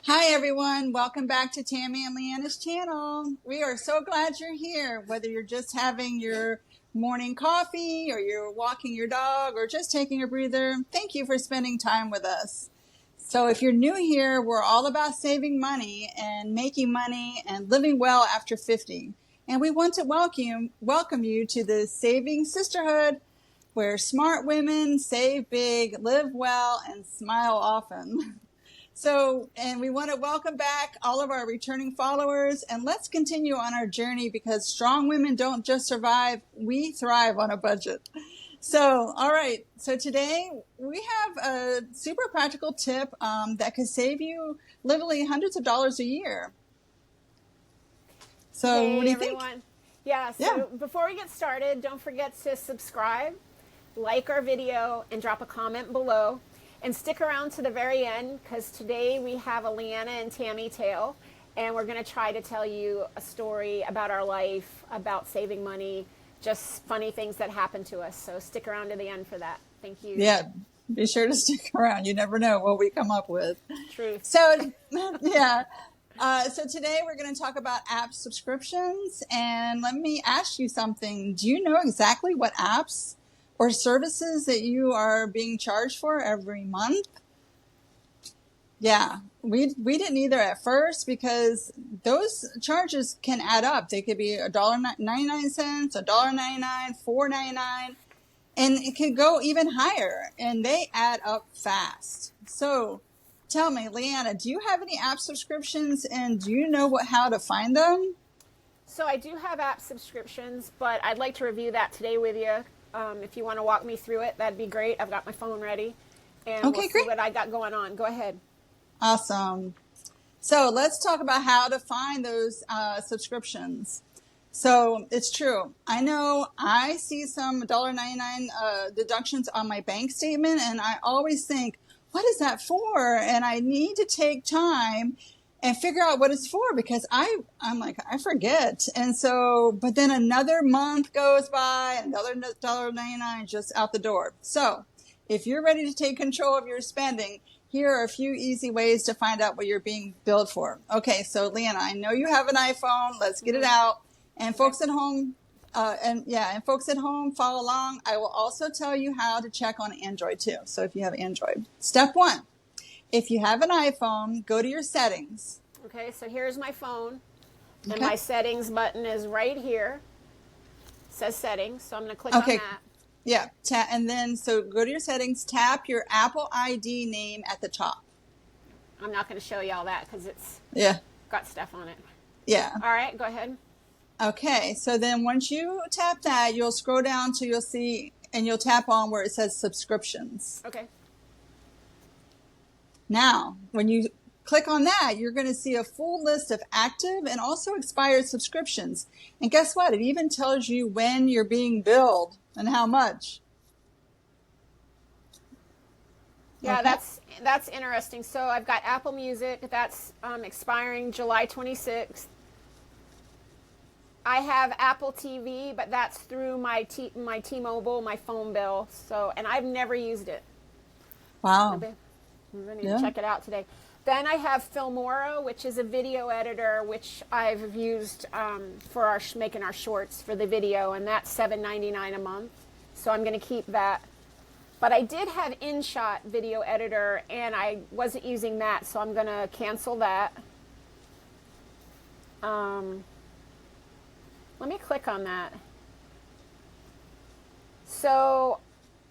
Hi, everyone. Welcome back to Tammy and LeAnna's channel. We are so glad you're here, whether you're just having your morning coffee or you're walking your dog or just taking a breather. Thank you for spending time with us. So if you're new here, we're all about saving money and making money and living well after 50. And we want to welcome you to the Saving Sisterhood, where smart women save big, live well, and smile often. So, and we want to welcome back all of our returning followers, and let's continue on our journey because strong women don't just survive, we thrive on a budget. So, all right. So today we have a super practical tip that could save you literally hundreds of dollars a year. So what do you everyone. think? So before we get started, don't forget to subscribe, like our video, and drop a comment below. And stick around to the very end because today we have a LeAnna and Tammy tale, and we're going to try to tell you a story about our life, about saving money, just funny things that happen to us. So stick around to the end for that. Thank you. Yeah, be sure to stick around. You never know what we come up with. Truth. So, yeah. So today we're going to talk about app subscriptions. And let me ask you something. Do you know exactly what apps or services that you are being charged for every month? Yeah, we didn't either at first because those charges can add up. They could be $1.99, $1.99, $4.99, and it could go even higher, and they add up fast. So tell me, LeAnna, do you have any app subscriptions, and do you know how to find them? So I do have app subscriptions, but I'd like to review that today with you. If you want to walk me through it, that'd be great. I've got my phone ready, and Okay, we'll see great. what I got going on. Go ahead. Awesome. So let's talk about how to find those subscriptions. So it's true. I know I see some $1.99 deductions on my bank statement, and I always think, what is that for? And I need to take time and figure out what it's for because I'm like, I forget. And so, but then another month goes by, another $1.99 just out the door. So if you're ready to take control of your spending, here are a few easy ways to find out what you're being billed for. Okay, so LeAnna, I know you have an iPhone. Let's get it out. And Okay. folks at home, and folks at home, follow along. I will also tell you how to check on Android too. So if you have Android, step one, if you have an iPhone, go to your settings. Okay, so here's my phone, and Okay. my settings button is right here. It says settings, so I'm going to click on Okay. that. Yeah. And then so go to your settings, tap your Apple ID name at the top. I'm not going to show you all that because it's Yeah. got stuff on it. Yeah. All right, go ahead. Okay. So then once you tap that, you'll scroll down till you'll see, and you'll tap on where it says subscriptions. Okay. Now, when you click on that, you're going to see a full list of active and also expired subscriptions. And guess what? It even tells you when you're being billed and how much. Yeah, Okay. that's interesting. So I've got Apple Music. That's expiring July 26th. I have Apple TV, but that's through my T-Mobile, my phone bill. So, and I've never used it. Wow. I'm going to Yeah. check it out today. Then I have Filmora, which is a video editor, which I've used for making our shorts for the video, and that's $7.99 a month. So I'm going to keep that. But I did have InShot video editor, and I wasn't using that, so I'm going to cancel that. Let me click on that. So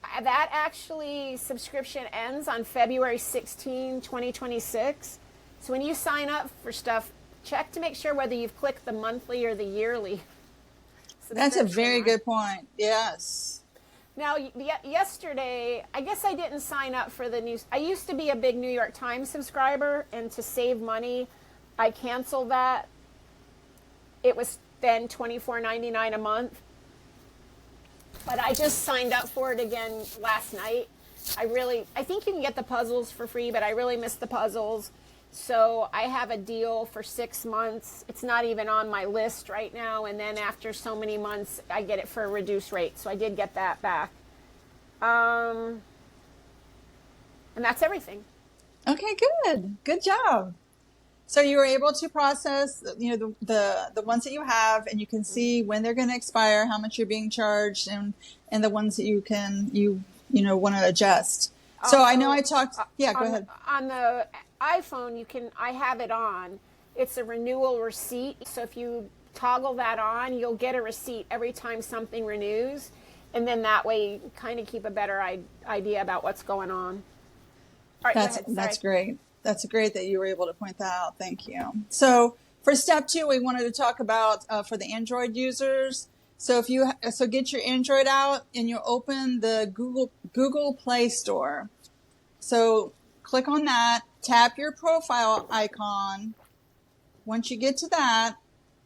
that actually subscription ends on February 16, 2026. So when you sign up for stuff, check to make sure whether you've clicked the monthly or the yearly. That's a very good point. Yes. Now, yesterday, I guess I didn't sign up for the news. I used to be a big New York Times subscriber, and to save money, I canceled that. It was then $24.99 a month. But I just signed up for it again last night. I think you can get the puzzles for free, but I really missed the puzzles. So I have a deal for 6 months. It's not even on my list right now. And then after so many months, I get it for a reduced rate. So I did get that back. And that's everything. Okay, good. Good job. So you were able to process, the ones that you have, and you can see when they're going to expire, how much you're being charged, and the ones that you want to adjust. So I know I Also, talked. Yeah, go ahead. on the iPhone, I have it on. It's a renewal receipt. So if you toggle that on, you'll get a receipt every time something renews. And then that way you kind of keep a better idea about what's going on. All right, go ahead. Sorry. That's great. That's great that you were able to point that out. Thank you. So for step 2, we wanted to talk about for the Android users. So get your Android out and you open the Google Play Store. So click on that, tap your profile icon. Once you get to that,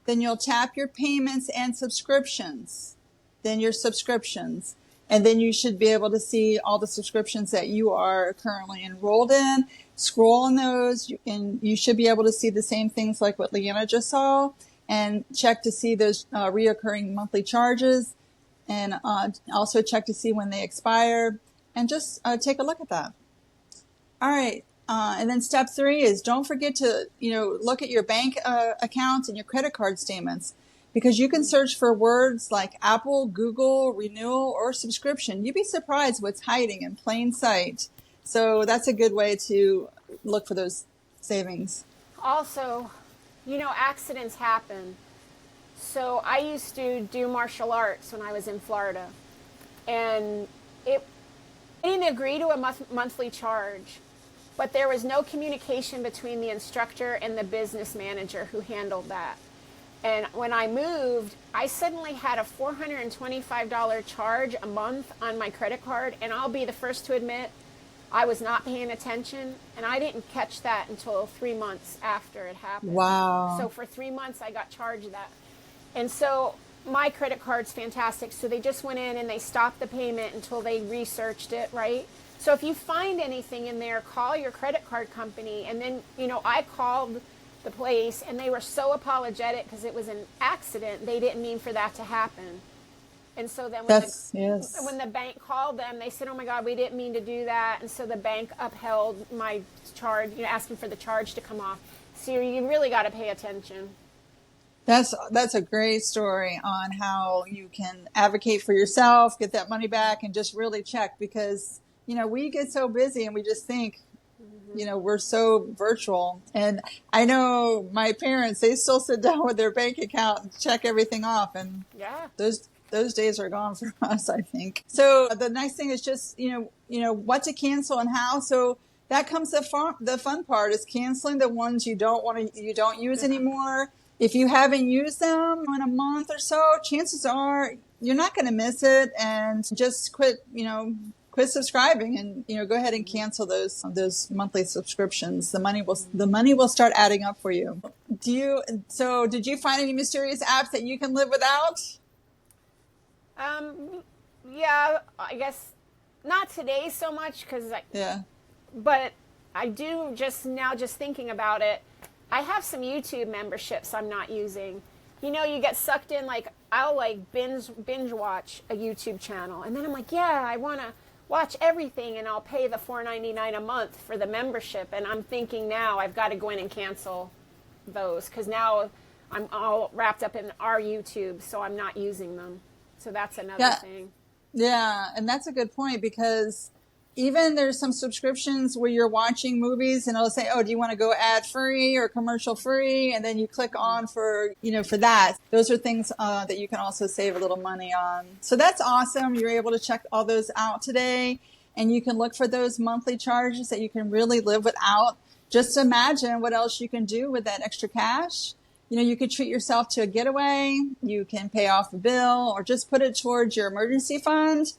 then you'll tap your payments and subscriptions, then your subscriptions. And then you should be able to see all the subscriptions that you are currently enrolled in. Scroll on those, and you should be able to see the same things like what LeAnna just saw, and check to see those reoccurring monthly charges, and also check to see when they expire, and just take a look at that. All right. And then step 3 is don't forget to, look at your bank accounts and your credit card statements, because you can search for words like Apple, Google, renewal, or subscription. You'd be surprised what's hiding in plain sight. So that's a good way to look for those savings. Also, accidents happen. So I used to do martial arts when I was in Florida. And I didn't agree to a monthly charge. But there was no communication between the instructor and the business manager who handled that. And when I moved, I suddenly had a $425 charge a month on my credit card. And I'll be the first to admit, I was not paying attention. And I didn't catch that until 3 months after it happened. Wow. So for 3 months, I got charged that. And so my credit card's fantastic. So they just went in and they stopped the payment until they researched it, right? So if you find anything in there, call your credit card company. And then, I called the place and they were so apologetic because it was an accident. They didn't mean for that to happen. And so then when the bank called them, they said, oh my God, we didn't mean to do that. And so the bank upheld my charge, asking for the charge to come off. So you really got to pay attention. That's a great story on how you can advocate for yourself, get that money back, and just really check, because we get so busy and we just think, we're so virtual. And I know my parents, they still sit down with their bank account and check everything off. And yeah, those days are gone for us, I think. So the nice thing is just, what to cancel and how. So that comes the fun part is canceling the ones you don't use anymore. If you haven't used them in a month or so, chances are you're not going to miss it, and just quit subscribing, and go ahead and cancel those monthly subscriptions. The money will start adding up for you. Did you find any mysterious apps that you can live without? Yeah, I guess not today so much but I do just thinking about it. I have some YouTube memberships I'm not using. You get sucked in, I'll binge watch a YouTube channel, and then I'm like, yeah, I want to watch everything, and I'll pay the $4.99 a month for the membership, and I'm thinking now I've got to go in and cancel those, because now I'm all wrapped up in our YouTube, so I'm not using them. So that's another thing. Yeah, and that's a good point, because even there's some subscriptions where you're watching movies and it'll say, oh, do you want to go ad free or commercial free? And then you click on for that. Those are things that you can also save a little money on. So that's awesome. You're able to check all those out today, and you can look for those monthly charges that you can really live without. Just imagine what else you can do with that extra cash. You could treat yourself to a getaway. You can pay off a bill or just put it towards your emergency fund.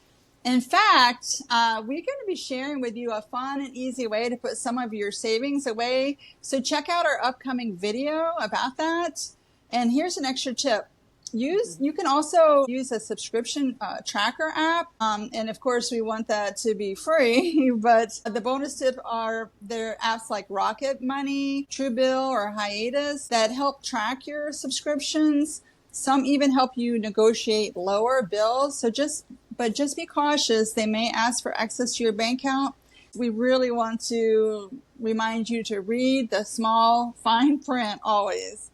In fact, we're going to be sharing with you a fun and easy way to put some of your savings away. So check out our upcoming video about that. And here's an extra tip. You can also use a subscription tracker app. And of course, we want that to be free. But the bonus tip are there are apps like Rocket Money, Truebill, or Hiatus that help track your subscriptions. Some even help you negotiate lower bills. But just be cautious. They may ask for access to your bank account. we really want to remind you to read the small fine print always.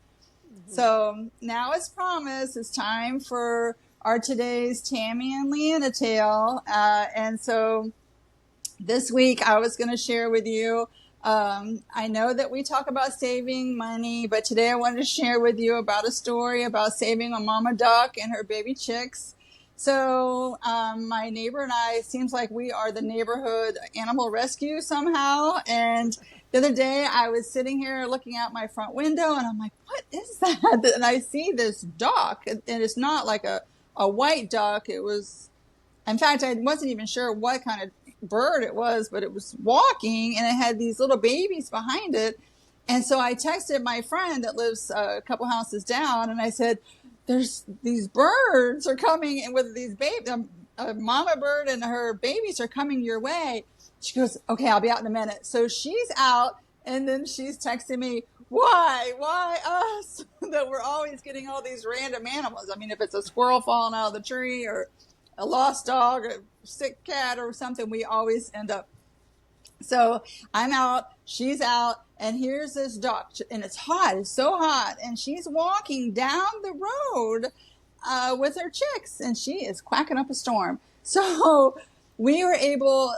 So now, as promised, it's time for our today's Tammy and LeAnna tale. And so this week I was going to share with you, I know that we talk about saving money, but today I wanted to share with you about a story about saving a mama duck and her baby chicks. So my neighbor and I, it seems like we are the neighborhood animal rescue somehow. And the other day I was sitting here looking out my front window and I'm like, what is that? And I see this duck, and it's not like a white duck. It was, in fact, I wasn't even sure what kind of bird it was, but it was walking and it had these little babies behind it. And so I texted my friend that lives a couple houses down and I said, there's these birds are coming and with these babies, a mama bird and her babies are coming your way. She goes, okay, I'll be out in a minute. So she's out and then she's texting me, why us? That we're always getting all these random animals. I mean, if it's a squirrel falling out of the tree or a lost dog, a sick cat or something, we always end up. So I'm out, she's out, and here's this duck, and it's hot, it's so hot, and she's walking down the road with her chicks, and she is quacking up a storm. So we were able,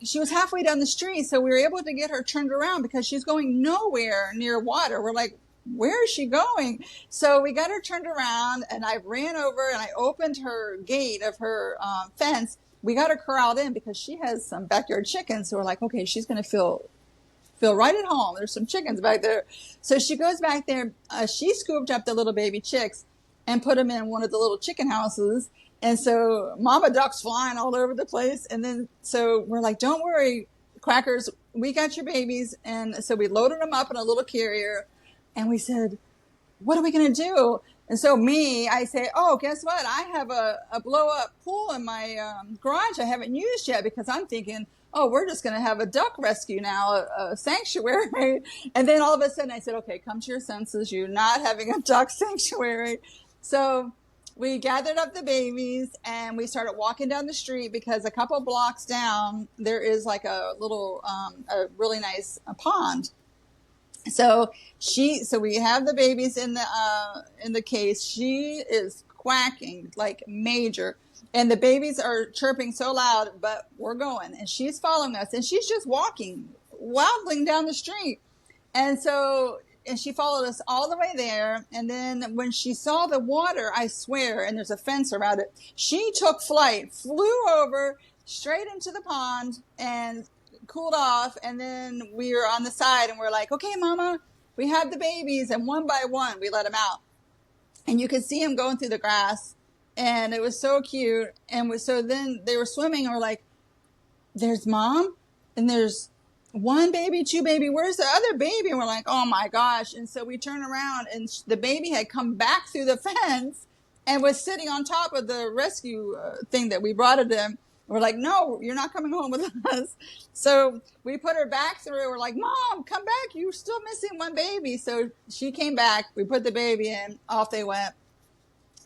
she was halfway down the street, so we were able to get her turned around because she's going nowhere near water. We're like, where is she going? So we got her turned around and I ran over and I opened her gate of her fence. We got her corralled in because she has some backyard chickens. So we're like, okay, she's going to feel right at home. There's some chickens back there. So she goes back there. She scooped up the little baby chicks and put them in one of the little chicken houses. And so mama duck's flying all over the place. And then, so we're like, don't worry, Quackers, we got your babies. And so we loaded them up in a little carrier. And we said, what are we going to do? And so I say, oh, guess what? I have a blow-up pool in my garage I haven't used yet because I'm thinking, oh, we're just going to have a duck rescue now, a sanctuary. And then all of a sudden I said, okay, come to your senses. You're not having a duck sanctuary. So we gathered up the babies and we started walking down the street because a couple blocks down, there is like a little, a really nice pond. So we have the babies in the case. She is quacking like major, and the babies are chirping so loud, but we're going, and she's following us, and she's just walking, waddling down the street. And she followed us all the way there. And then when she saw the water, I swear, and there's a fence around it, she took flight, flew over straight into the pond and cooled off. And then we were on the side and we're like, okay, mama, we have the babies. And one by one, we let them out. And you could see them going through the grass. And it was so cute. And so then they were swimming and we're like, there's mom and there's one baby, two baby, where's the other baby? And we're like, oh my gosh. And so we turn around and the baby had come back through the fence and was sitting on top of the rescue thing that we brought it in. We're like, no, you're not coming home with us. So we put her back through. We're like, mom, come back. You're still missing one baby. So she came back. We put the baby in. Off they went.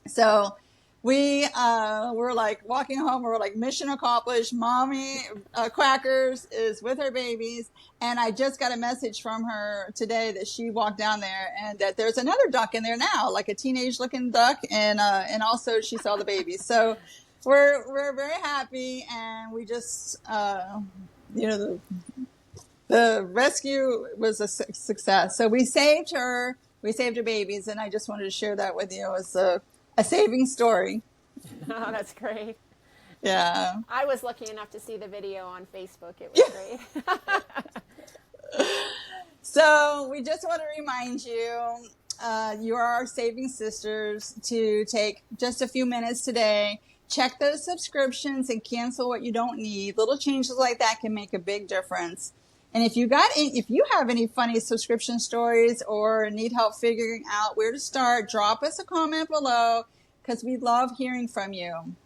So we were like walking home. We were like, mission accomplished. Mommy Quackers is with her babies. And I just got a message from her today that she walked down there and that there's another duck in there now, like a teenage looking duck. And also she saw the babies. So we're very happy, and we just the rescue was a success. So we saved her babies, and I just wanted to share that with you as a saving story. Oh, that's great. Yeah, I was lucky enough to see the video on Facebook. It was great. So we just want to remind you, you are our saving sisters, to take just a few minutes today. Check those subscriptions and cancel what you don't need. Little changes like that can make a big difference. And if you have any funny subscription stories or need help figuring out where to start, drop us a comment below because we love hearing from you.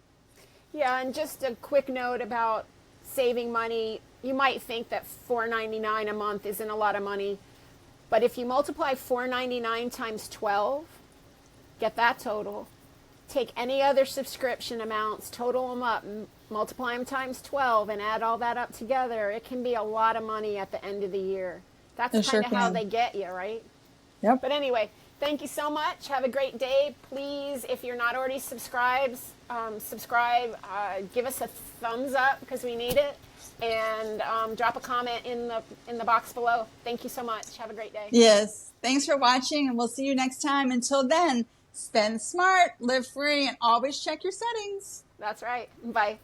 Yeah, and just a quick note about saving money. You might think that $4.99 a month isn't a lot of money, but if you multiply $4.99 times 12, get that total. Take any other subscription amounts, total them up, multiply them times 12 and add all that up together, it can be a lot of money at the end of the year. That's It sure kind of how can. they get you, right? Yep. But anyway, thank you so much. Have a great day. Please, if you're not already subscribed, subscribe. Give us a thumbs up because we need it, and drop a comment in the box below. Thank you so much. Have a great day. Yes. Thanks for watching, and we'll see you next time. Until then, spend smart, live free, and always check your settings. That's right. Bye.